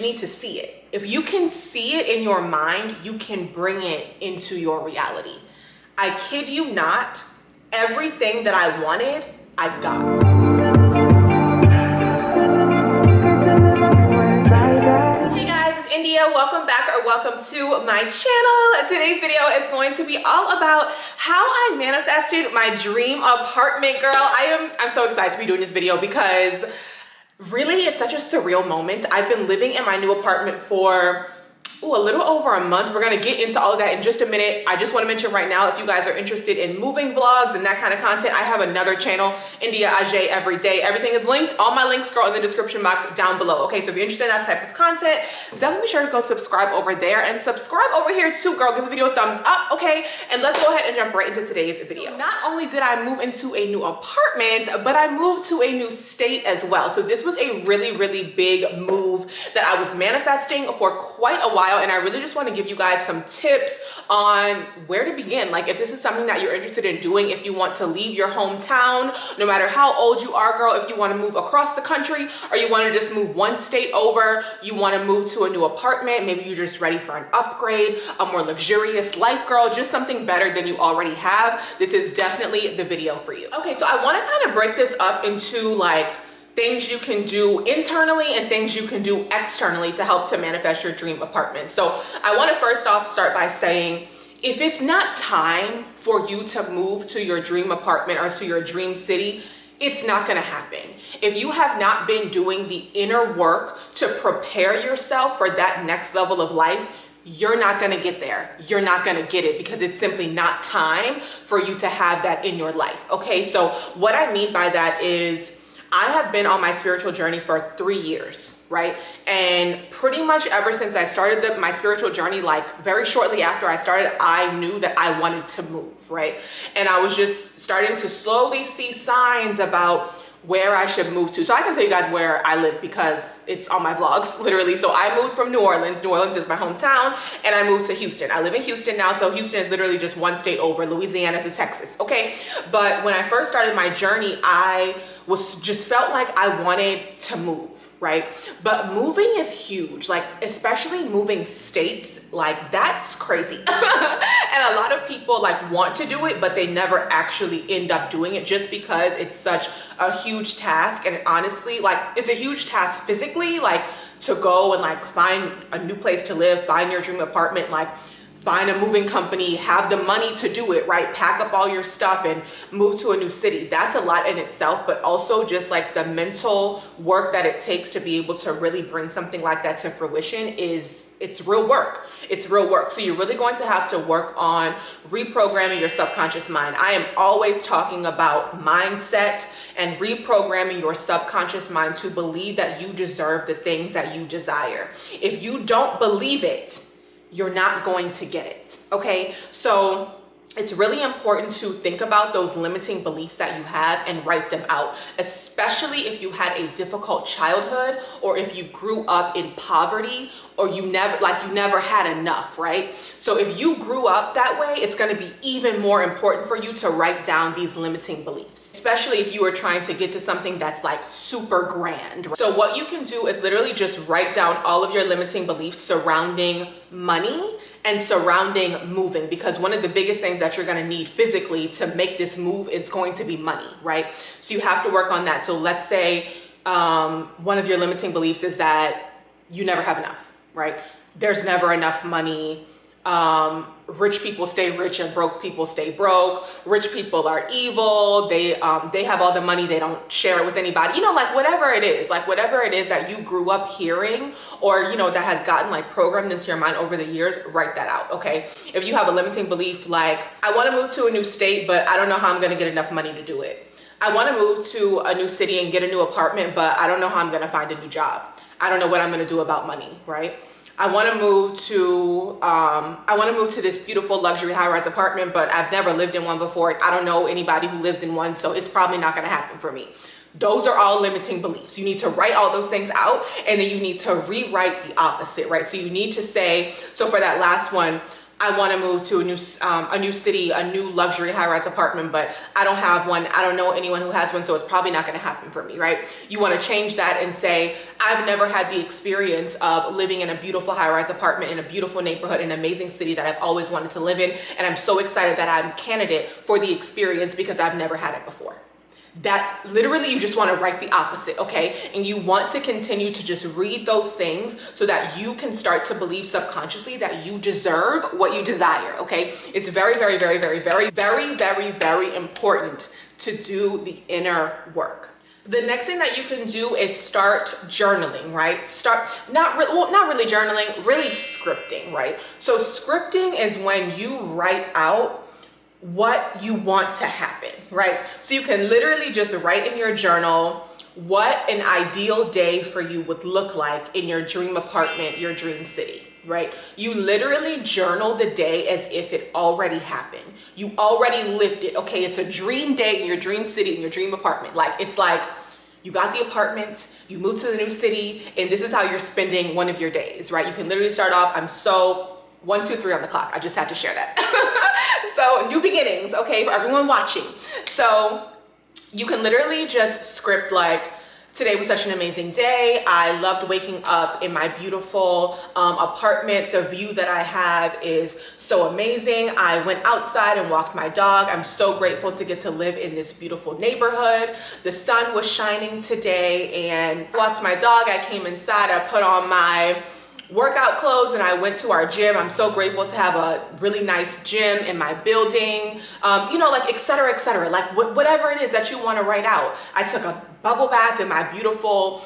You need to see it. If you can see it in your mind, you can bring it into your reality. I kid you not, everything that I wanted, I got. Hey guys, it's India. Welcome back or welcome to my channel. Today's video is going to be all about how I manifested my dream apartment, girl. I'm so excited to be doing this video because really, it's such a surreal moment. I've been living in my new apartment for a little over a month. We're gonna get into all of that in just a minute. I just wanna mention right now, if you guys are interested in moving vlogs and that kind of content, I have another channel, India Ajay Everyday. Everything is linked, all my links, girl, in the description box down below. Okay, so if you're interested in that type of content, definitely be sure to go subscribe over there and subscribe over here too, girl. Give the video a thumbs up, okay? And let's go ahead and jump right into today's video. Not only did I move into a new apartment, but I moved to a new state as well. So this was a really, really big move that I was manifesting for quite a while. And I really just want to give you guys some tips on where to begin. Like, if this is something that you're interested in doing, if you want to leave your hometown, no matter how old you are, girl, if you want to move across the country or you want to just move one state over, you want to move to a new apartment, maybe you're just ready for an upgrade, a more luxurious life, girl, just something better than you already have, this is definitely the video for you. Okay, so I want to kind of break this up into like things you can do internally and things you can do externally to help to manifest your dream apartment. So I want to first off start by saying, if it's not time for you to move to your dream apartment or to your dream city, it's not going to happen. If you have not been doing the inner work to prepare yourself for that next level of life, you're not going to get there. You're not going to get it because it's simply not time for you to have that in your life. Okay, so what I mean by that is, I have been on my spiritual journey for 3 years, right? And pretty much ever since I started my spiritual journey, like very shortly after I started, I knew that I wanted to move, right? And I was just starting to slowly see signs about where I should move to. So I can tell you guys where I live because it's on my vlogs, literally. So I moved from New Orleans. New Orleans is my hometown, and I moved to Houston. I live in Houston now, so Houston is literally just one state over. Louisiana to Texas, okay? But when I first started my journey, I just felt like I wanted to move, right? But moving is huge, like especially moving states, like that's crazy. And a lot of people like want to do it, but they never actually end up doing it just because it's such a huge task. And honestly, like it's a huge task physically, like to go and like find a new place to live, find your dream apartment, like find a moving company, have the money to do it, right? Pack up all your stuff and move to a new city. That's a lot in itself, but also just like the mental work that it takes to be able to really bring something like that to fruition it's real work. It's real work. So you're really going to have to work on reprogramming your subconscious mind. I am always talking about mindset and reprogramming your subconscious mind to believe that you deserve the things that you desire. If you don't believe it, you're not going to get it, okay? So it's really important to think about those limiting beliefs that you have and write them out, especially if you had a difficult childhood or if you grew up in poverty or you never had enough, right? So if you grew up that way, it's gonna be even more important for you to write down these limiting beliefs, especially if you are trying to get to something that's like super grand. So what you can do is literally just write down all of your limiting beliefs surrounding money and surrounding moving, because one of the biggest things that you're going to need physically to make this move is going to be money, right? So you have to work on that. So let's say one of your limiting beliefs is that you never have enough, right? There's never enough money. Rich people stay rich and broke people stay broke. Rich people are evil. They have all the money. They don't share it with anybody. You know, like whatever it is that you grew up hearing or, you know, that has gotten like programmed into your mind over the years, write that out, okay? If you have a limiting belief, like I want to move to a new state, but I don't know how I'm going to get enough money to do it. I want to move to a new city and get a new apartment, but I don't know how I'm going to find a new job. I don't know what I'm going to do about money, right? I want to move to this beautiful luxury high-rise apartment, but I've never lived in one before. I don't know anybody who lives in one, so it's probably not going to happen for me. Those are all limiting beliefs. You need to write all those things out, and then you need to rewrite the opposite, right? So you need to say, so for that last one, I want to move to a new city, a new luxury high-rise apartment, but I don't have one. I don't know anyone who has one, so it's probably not going to happen for me, right? You want to change that and say, I've never had the experience of living in a beautiful high-rise apartment in a beautiful neighborhood in an amazing city that I've always wanted to live in, and I'm so excited that I'm a candidate for the experience because I've never had it before. That literally, you just want to write the opposite, okay? And you want to continue to just read those things so that you can start to believe subconsciously that you deserve what you desire, okay? It's very, very, very, very, very, very, very, very important to do the inner work. The next thing that you can do is start journaling, right? Not really journaling, really scripting, right? So scripting is when you write out what you want to happen, right? So you can literally just write in your journal what an ideal day for you would look like in your dream apartment, your dream city, right? You literally journal the day as if it already happened. You already lived it, okay? It's a dream day in your dream city, in your dream apartment. Like, it's like you got the apartment, you moved to the new city, and this is how you're spending one of your days, right? You can literally start off, 1, 2, 3 on the clock. I just had to share that. So new beginnings, okay, for everyone watching. So you can literally just script like, today was such an amazing day. I loved waking up in my beautiful apartment. The view that I have is so amazing. I went outside and walked my dog. I'm so grateful to get to live in this beautiful neighborhood. The sun was shining today and walked my dog. I came inside, I put on my workout clothes and I went to our gym. I'm so grateful to have a really nice gym in my building, you know, like etc., etc. Like whatever it is that you want to write out. I took a bubble bath in my beautiful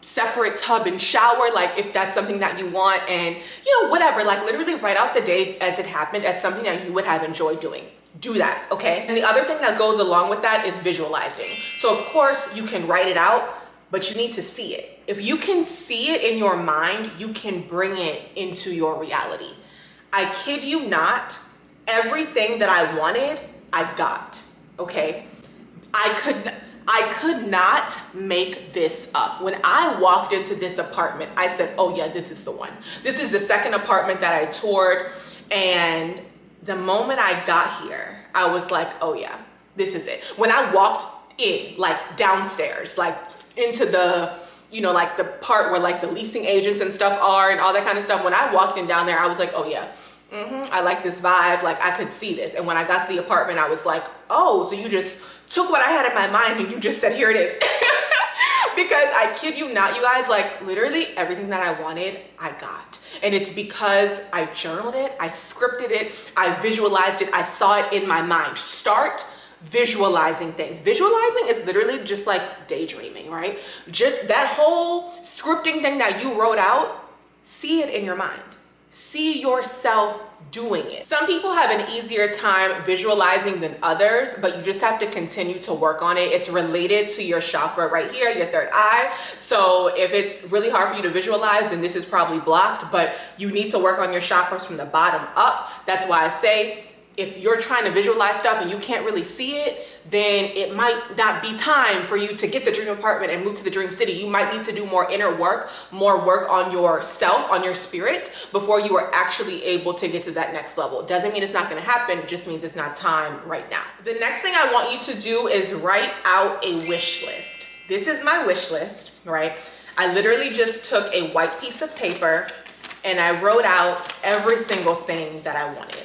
separate tub and shower, like if that's something that you want, and you know, whatever, like literally write out the day as it happened as something that you would have enjoyed doing. Do that, okay? And the other thing that goes along with that is visualizing. So of course you can write it out, but you need to see it. If you can see it in your mind, you can bring it into your reality. I kid you not, everything that I wanted, I got, okay? I could not make this up. When I walked into this apartment, I said, oh yeah, this is the one. This is the second apartment that I toured, and the moment I got here, I was like, oh yeah, this is it. When I walked in, like downstairs, like into the, you know, like the part where like the leasing agents and stuff are and all that kind of stuff. When I walked in down there, I was like, oh yeah, I like this vibe. Like I could see this. And when I got to the apartment, I was like, oh, so you just took what I had in my mind and you just said, here it is. Because I kid you not, you guys, like literally everything that I wanted, I got. And it's because I journaled it, I scripted it, I visualized it, I saw it in my mind. Start visualizing things. Visualizing is literally just like daydreaming, right? Just that whole scripting thing that you wrote out, see it in your mind. See yourself doing it. Some people have an easier time visualizing than others, but you just have to continue to work on it. It's related to your chakra right here, your third eye. So if it's really hard for you to visualize, then this is probably blocked, but you need to work on your chakras from the bottom up. That's why I say, if you're trying to visualize stuff and you can't really see it, then it might not be time for you to get the dream apartment and move to the dream city. You might need to do more inner work, more work on yourself, on your spirit, before you are actually able to get to that next level. Doesn't mean it's not going to happen. It just means it's not time right now. The next thing I want you to do is write out a wish list. This is my wish list, right? I literally just took a white piece of paper and I wrote out every single thing that I wanted.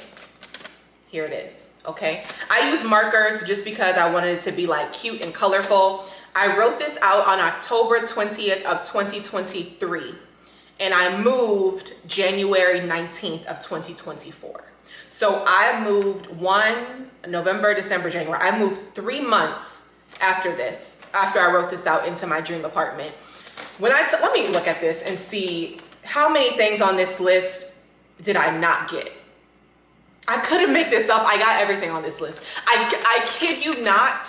Here it is, okay? I use markers just because I wanted it to be like cute and colorful. I wrote this out on October 20th of 2023, and I moved January 19th of 2024. So I moved November, December, January. I moved 3 months after this, after I wrote this out into my dream apartment. Let me look at this and see how many things on this list did I not get. I couldn't make this up. I got everything on this list. I kid you not.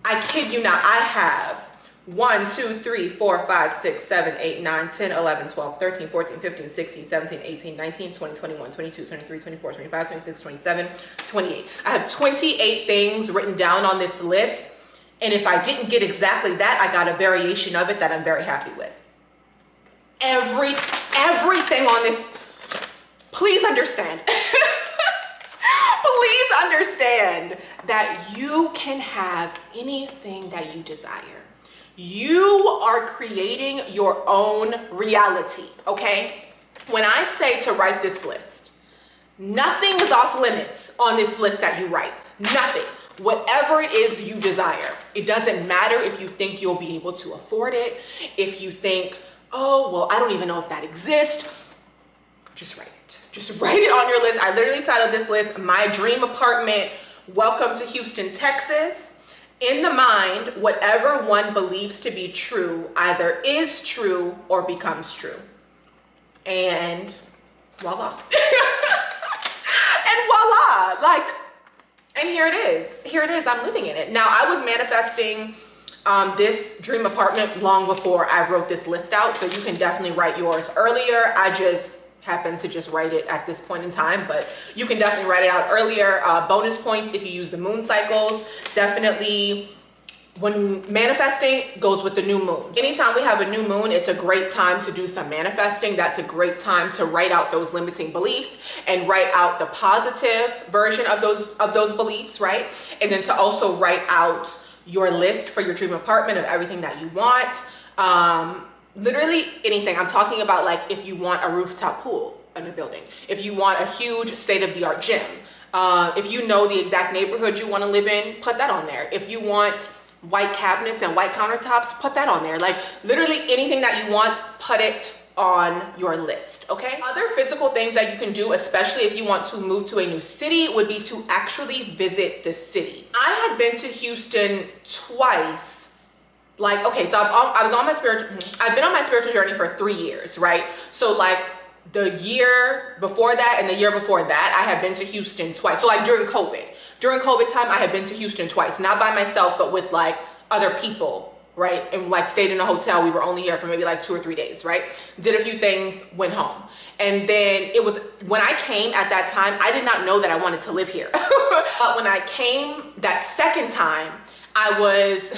I kid you not. I have 1, 2, 3, 4, 5, 6, 7, 8, 9, 10, 11, 12, 13, 14, 15, 16, 17, 18, 19, 20, 21, 22, 23, 24, 25, 26, 27, 28. I have 28 things written down on this list. And if I didn't get exactly that, I got a variation of it that I'm very happy with. Everything on this please understand. Please understand that you can have anything that you desire. You are creating your own reality, okay? When I say to write this list, nothing is off limits on this list that you write. Nothing. Whatever it is you desire. It doesn't matter if you think you'll be able to afford it, if you think, oh, well, I don't even know if that exists. Just write it. Just write it on your list. I literally titled this list, My Dream Apartment, Welcome to Houston, Texas. In the mind, whatever one believes to be true either is true or becomes true. And voila. And voila. Like, and here it is. Here it is. I'm living in it. Now, I was manifesting this dream apartment long before I wrote this list out. So you can definitely write yours earlier. I just happened to just write it at this point in time, but you can definitely write it out earlier. Bonus points if you use the moon cycles. Definitely, when manifesting, goes with the new moon. Anytime we have a new moon, it's a great time to do some manifesting. That's a great time to write out those limiting beliefs and write out the positive version of those beliefs, right? And then to also write out your list for your dream apartment of everything that you want. Literally anything. I'm talking about, like, if you want a rooftop pool in a building, if you want a huge state-of-the-art gym, if you know the exact neighborhood you want to live in, put that on there. If you want white cabinets and white countertops, put that on there. Like, literally anything that you want, put it on your list, okay? Other physical things that you can do, especially if you want to move to a new city, would be to actually visit the city. I had been to Houston twice. Like, okay, so I've been on my spiritual journey for 3 years, right? So like the year before that and the year before that, I had been to Houston twice. So like during COVID time, I had been to Houston twice, not by myself, but with like other people, right? And like stayed in a hotel. We were only here for maybe like 2 or 3 days, right? Did a few things, went home. And then it was, when I came at that time, I did not know that I wanted to live here. But when I came that second time, I was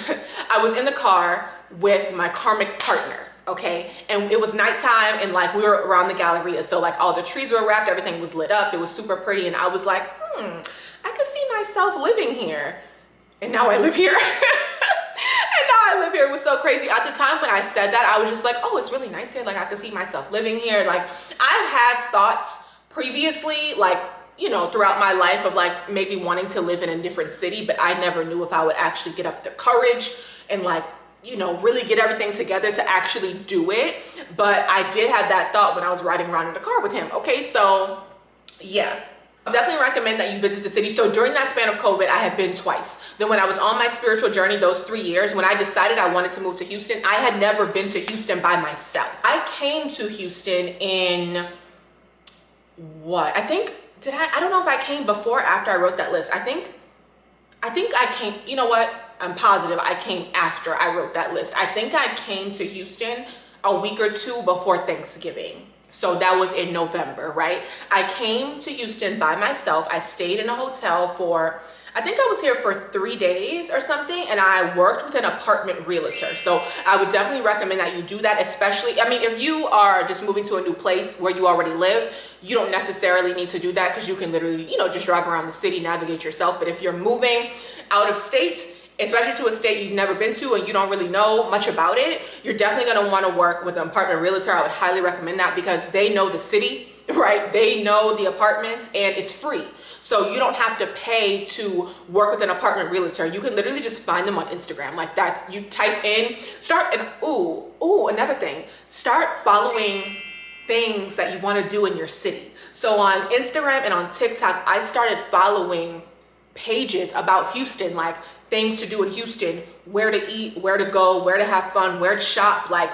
in the car with my karmic partner, okay? And it was nighttime and like we were around the Galleria. So like all the trees were wrapped, everything was lit up. It was super pretty. And I was like, I could see myself living here. And now I live here. And now I live here. It was so crazy. At the time when I said that, I was just like, oh, it's really nice here. Like I could see myself living here. Like I've had thoughts previously, like, you know, throughout my life of like maybe wanting to live in a different city, but I never knew if I would actually get up the courage and like, you know, really get everything together to actually do it. But I did have that thought when I was riding around in the car with him. Okay, so yeah, I definitely recommend that you visit the city. So during that span of COVID, I had been twice. Then when I was on my spiritual journey, those 3 years, when I decided I wanted to move to Houston, I had never been to Houston by myself. I came to Houston in what? I don't know if I came before or after I wrote that list. I think I came, you know what? I'm positive I came after I wrote that list. I think I came to Houston a week or two before Thanksgiving. So that was in November, right? I came to Houston by myself. I stayed in a hotel for, I think I was here for 3 days or something, and I worked with an apartment realtor. So I would definitely recommend that you do that, especially, I mean, if you are just moving to a new place where you already live, you don't necessarily need to do that because you can literally, you know, just drive around the city, navigate yourself. But if you're moving out of state, especially to a state you've never been to and you don't really know much about it, you're definitely going to want to work with an apartment realtor. I would highly recommend that because they know the city, right? They know the apartments and it's free. So you don't have to pay to work with an apartment realtor. You can literally just find them on Instagram. Like that's, you type in, another thing, start following things that you want to do in your city. So on Instagram and on TikTok, I started following pages about Houston, like things to do in Houston, where to eat, where to go, where to have fun, where to shop, like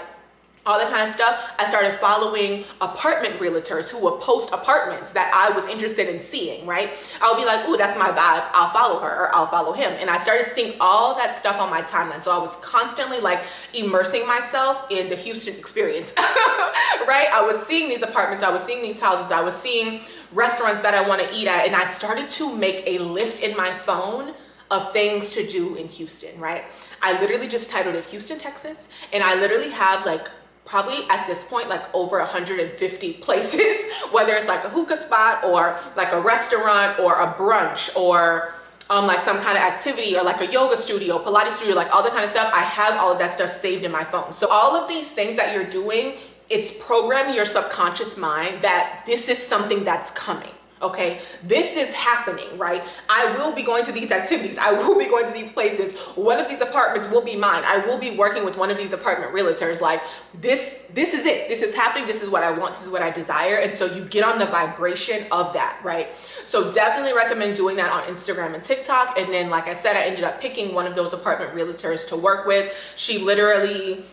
all that kind of stuff. I started following apartment realtors who would post apartments that I was interested in seeing, right? I'll be like, ooh, that's my vibe. I'll follow her or I'll follow him. And I started seeing all that stuff on my timeline. So I was constantly like immersing myself in the Houston experience, right? I was seeing these apartments. I was seeing these houses. I was seeing restaurants that I want to eat at. And I started to make a list in my phone of things to do in Houston, right? I literally just titled it Houston, Texas. And I literally have like probably at this point like over 150 places, whether it's like a hookah spot or like a restaurant or a brunch or like some kind of activity or like a yoga studio, Pilates studio, like all that kind of stuff. I have all of that stuff saved in my phone. So all of these things that you're doing, it's programming your subconscious mind that this is something that's coming. Okay, this is happening, right? I will be going to these activities. I will be going to these places. One of these apartments will be mine. I will be working with one of these apartment realtors. Like this is it. This is happening. This is what I want. This is what I desire. And so you get on the vibration of that, right? So definitely recommend doing that on Instagram and TikTok. And then, like I said, I ended up picking one of those apartment realtors to work with. She literally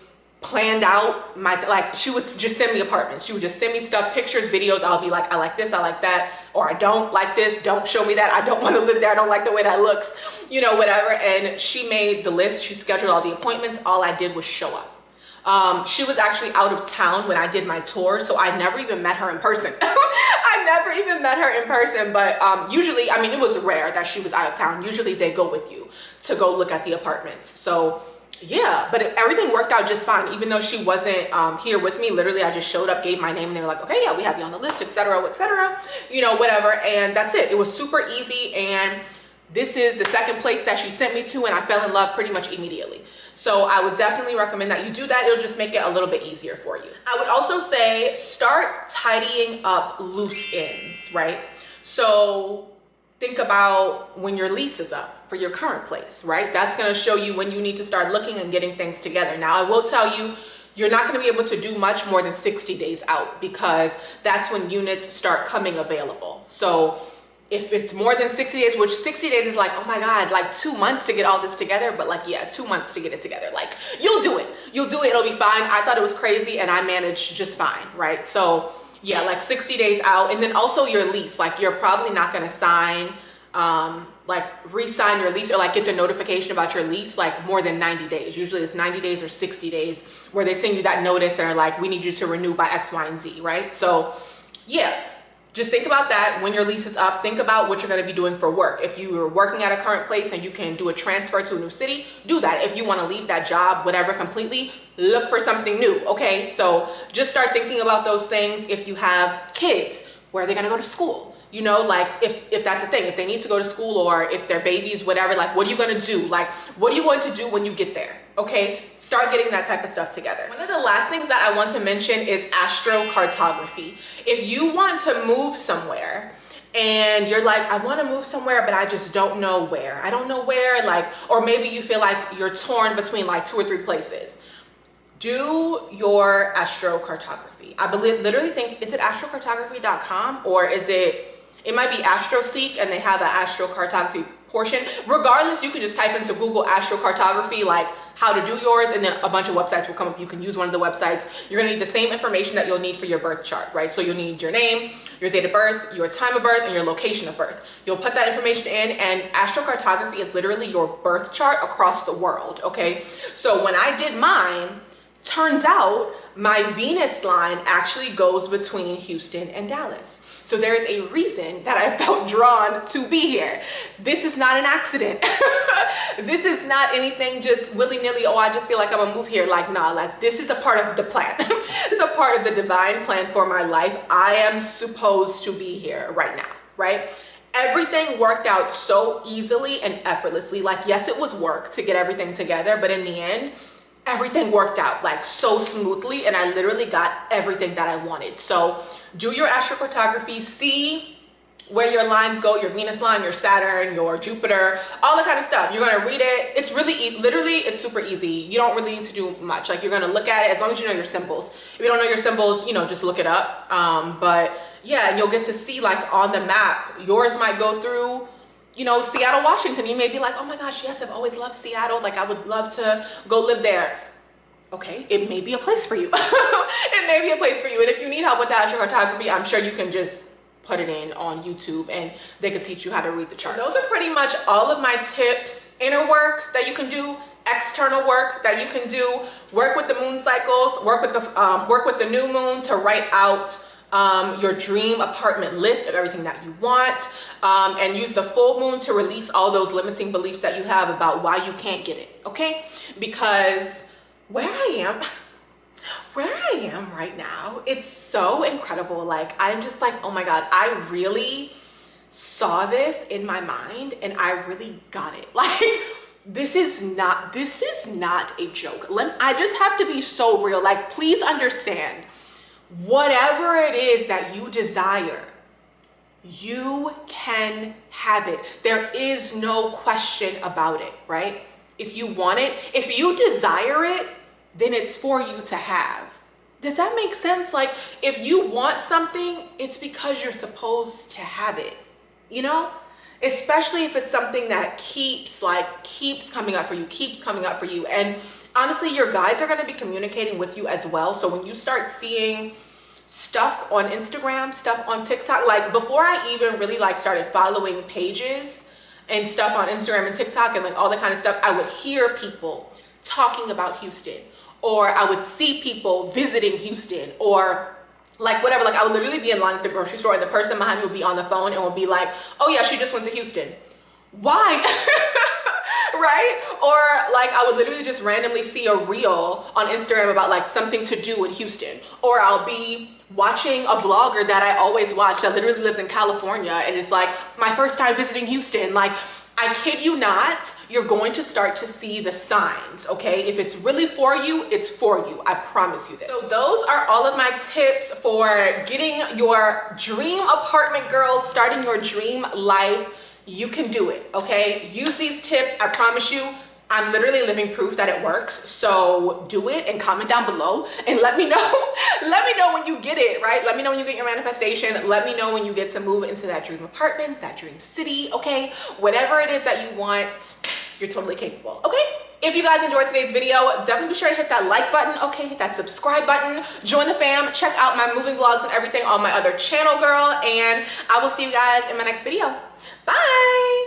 planned out my, like, she would just send me apartments. She would just send me stuff, pictures, videos. I'll be like, I like this, I like that, or I don't like this, don't show me that, I don't want to live there, I don't like the way that looks, you know, whatever. And she made the list, she scheduled all the appointments. All I did was show up. She was actually out of town when I did my tour, so I never even met her in person. I never even met her in person, but usually, I mean, it was rare that she was out of town. Usually they go with you to go look at the apartments. So yeah, but everything worked out just fine. Even though she wasn't here with me, literally I just showed up, gave my name, and they were like, okay, yeah, we have you on the list, etc., you know, whatever. And that's it. It was super easy. And this is the second place that she sent me to, and I fell in love pretty much immediately. So I would definitely recommend that you do that. It'll just make it a little bit easier for you. I would also say start tidying up loose ends, right? So think about when your lease is up for your current place, right? That's going to show you when you need to start looking and getting things together. Now, I will tell you, you're not going to be able to do much more than 60 days out, because that's when units start coming available. So if it's more than 60 days, which 60 days is like, oh my God, like 2 months to get all this together. But like, yeah, 2 months to get it together. Like, you'll do it. You'll do it. It'll be fine. I thought it was crazy and I managed just fine, right? So yeah, like 60 days out. And then also your lease, like you're probably not going to sign, like re-sign your lease or like get the notification about your lease like more than 90 days. Usually it's 90 days or 60 days where they send you that notice and are like, we need you to renew by X, Y, and Z, right? So yeah, just think about that when your lease is up. Think about what you're going to be doing for work. If you are working at a current place and you can do a transfer to a new city, do that. If you want to leave that job, whatever, completely, look for something new. Okay, so just start thinking about those things. If you have kids, where are they going to go to school? You know, like if that's a thing, if they need to go to school or if they're babies, whatever, like what are you going to do? Like, what are you going to do when you get there? Okay, start getting that type of stuff together. One of the last things that I want to mention is astrocartography. If you want to move somewhere and you're like, I want to move somewhere, but I just don't know where. I don't know where, like, or maybe you feel like you're torn between like 2 or 3 places. Do your astrocartography. I literally think, is it astrocartography.com or is it might be AstroSeek and they have an astrocartography portion. Regardless, you can just type into Google astrocartography, like how to do yours, and then a bunch of websites will come up. You can use one of the websites. You're gonna need the same information that you'll need for your birth chart, right? So you'll need your name, your date of birth, your time of birth, and your location of birth. You'll put that information in, and astrocartography is literally your birth chart across the world, okay? So when I did mine, turns out my Venus line actually goes between Houston and Dallas. So there is a reason that I felt drawn to be here. This is not an accident. This is not anything just willy-nilly, oh, I just feel like I'm gonna move here. Like, nah, like this is a part of the plan. This is a part of the divine plan for my life. I am supposed to be here right now, right? Everything worked out so easily and effortlessly. Like, yes, it was work to get everything together, but in the end, everything worked out like so smoothly, and I literally got everything that I wanted. So do your astrocartography, see where your lines go, your Venus line, your Saturn, your Jupiter, all that kind of stuff. You're gonna read it. It's really, literally, it's super easy. You don't really need to do much. Like, you're gonna look at it as long as you know your symbols. If you don't know your symbols, you know, just look it up. But yeah, you'll get to see like on the map, yours might go through, you know, Seattle, Washington. You may be like, oh my gosh, yes, I've always loved Seattle. Like, I would love to go live there. Okay, it may be a place for you. It may be a place for you. And if you need help with the astrocartography, I'm sure you can just put it in on YouTube and they could teach you how to read the chart. Those are pretty much all of my tips. Inner work that you can do, external work that you can do, work with the moon cycles, work with the new moon to write out your dream apartment list of everything that you want, and use the full moon to release all those limiting beliefs that you have about why you can't get it, okay? Because where I am where I am right now, it's so incredible. Like, I'm just like, oh my God, I really saw this in my mind and I really got it. Like, this is not a joke. I just have to be so real. Like, please understand, whatever it is that you desire, you can have it. There is no question about it, right? If you want it, if you desire it, then it's for you to have. Does that make sense? Like, if you want something, it's because you're supposed to have it, you know? Especially if it's something that keeps coming up for you. And honestly, your guides are going to be communicating with you as well. So when you start seeing stuff on Instagram, stuff on TikTok, like before I even really like started following pages and stuff on Instagram and TikTok and like all that kind of stuff, I would hear people talking about Houston, or I would see people visiting Houston, or like whatever. Like, I would literally be in line at the grocery store and the person behind me would be on the phone and would be like, oh yeah, she just went to Houston. Why? Right? Or like, I would literally just randomly see a reel on Instagram about like something to do in Houston, or I'll be watching a vlogger that I always watch that literally lives in California, and it's like my first time visiting Houston. Like, I kid you not, you're going to start to see the signs, okay? If it's really for you, it's for you. I promise you this. So those are all of my tips for getting your dream apartment, girls, starting your dream life. You can do it, okay? Use these tips. I promise you, I'm literally living proof that it works. So do it and comment down below and let me know. Let me know when you get it, right? Let me know when you get your manifestation. Let me know when you get to move into that dream apartment, that dream city, okay? Whatever it is that you want, you're totally capable, okay? If you guys enjoyed today's video, definitely be sure to hit that like button, okay? Hit that subscribe button, join the fam, check out my moving vlogs and everything on my other channel, girl, and I will see you guys in my next video. Bye!